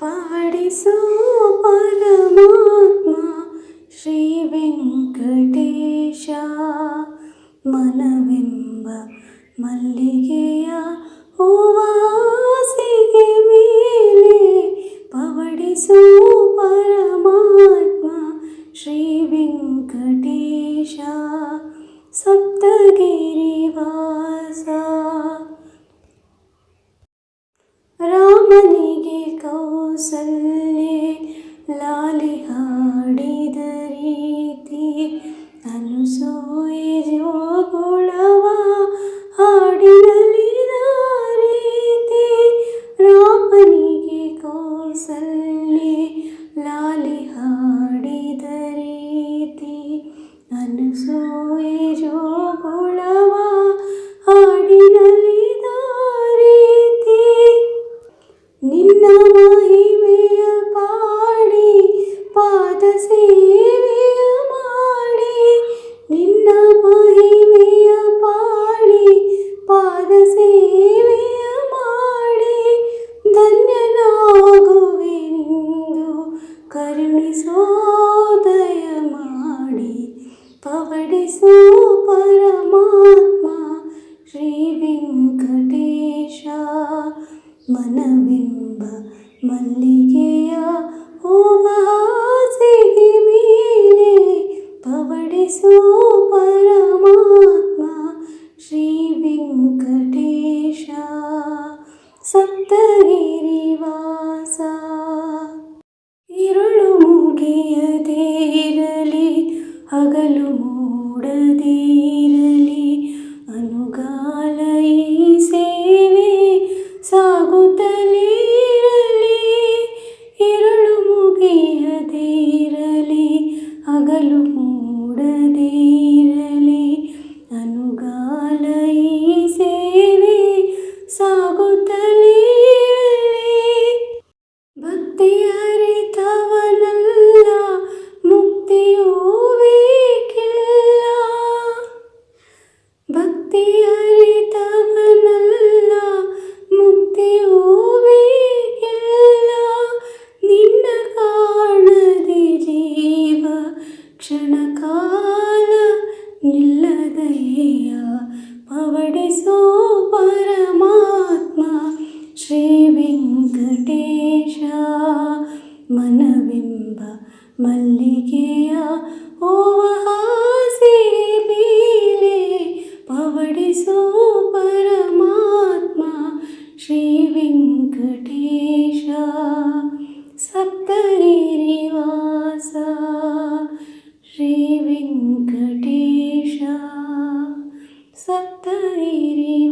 ಪವಡಿಸೋ ಪರಮಾತ್ಮ ಶ್ರೀ ವೆಂಕಟೇಶ. ಮನವೆಂಬ ಮಲ್ಲಿಗೆಯ ಹೂವಾಸಿಗೆ ಮೇಲೆ ಪವಡಿಸೋ ಪರಮಾತ್ಮ ಶ್ರೀ ವೆಂಕಟೇಶ. ಸಪ್ತಗಿರಿವಾಸ ರಾಮನಿಗೆ ಕೌಸಲ್ಯೆ ಲಾಲಿ ಹಾಡಿದ ರೀತಿ ಅನುಸೂಯೆ ಜೋಗುಳವ ಹಾಡಿನಲಿದ ರೀತಿ. ರಾಮನಿಗೆ ಕೌಸಲ್ಯೆ ಲಾಲಿ ಹಾಡಿದ ರೀತಿ ಅನುಸೂಯೆ ಜೋಗುಳವ ಹಾಡಿನಲಿದ ರೀತಿ. ನಿನ್ನ ಮಹಿಮೆಯ ಪಾಡಿ ಪಾದ ಸೇವೆಯ ಮಾಡಿ, ನಿನ್ನ ಮಹಿಮೆಯ ಪಾಡಿ ಪಾದ ಸೇವೆಯ ಮಾಡಿ ಧನ್ಯನಾಗುವೆಂದು ಕರುಣಿಸೋ ದಯ ಮಾಡಿ. ಪವಡಿಸೋ ಪರಮಾತ್ಮ ಶ್ರೀ ವೆಂಕಟೇಶ. ಮನವೆಂಬ ಮಲ್ಲಿಗೆಯ ಹೂವಾಸಿಗೆ ಮೇಲೆ ಪವಡಿಸೋ ಪರಮಾತ್ಮ ಶ್ರೀ ವೆಂಕಟೇಶ. ಸಪ್ತಗಿರಿವಾಸ ഇരുಳು ಮುಗಿಯದೇ ಇರಲಿ ಹಗಲು ಮೂಡದೇ ಇರಲಿ ಅನುಗಾಲ ಈ ಸೇವೆ ಸಾಗುತ್ತಲೇ ಇರಲಿ. ഇരുಳು ಮುಗಿಯದೇ ಇರಲಿ ಹಗಲು ಮೂಡದೇ ಇರಲಿ ಅನುಗಾಲ ಈ ಸೇವೆ ಸಾಗುತ್ತಲೇ ಇರಲಿ. ಭಕ್ತಿ ಅರಿತವನಲ್ಲ ಮುಕ್ತಿಯೂ ಬೇಕಿಲ್ಲ, ಭಕ್ತಿ ಅರಿತವನಲ್ಲ ಮುಕ್ತಿಯೂ ಬೇಕಿಲ್ಲ. ನಿನ್ನ ಕಾಣದೆ ಜೀವ ಕ್ಷಣ ಕಾಲ ನಿಲ್ಲದಯ್ಯ. ಪವಡಿಸೋ ಪರಮಾತ್ಮ ಶ್ರೀ ವೆಂಕಟೇಶ. ಮನವೆಂಬ ಮಲ್ಲಿಗೆಯ ಹೂವಾಸಿಗೆ ಮೇಲೆ ಪವಡಿಸೋ ಪರಮಾತ್ಮ ಶ್ರೀ ವೆಂಕಟೇಶ. ಸಪ್ತಗಿರಿವಾಸ ಶ್ರೀ ವೆಂಕಟೇಶ. ಸಪ್ತಗಿರಿವಾಸ.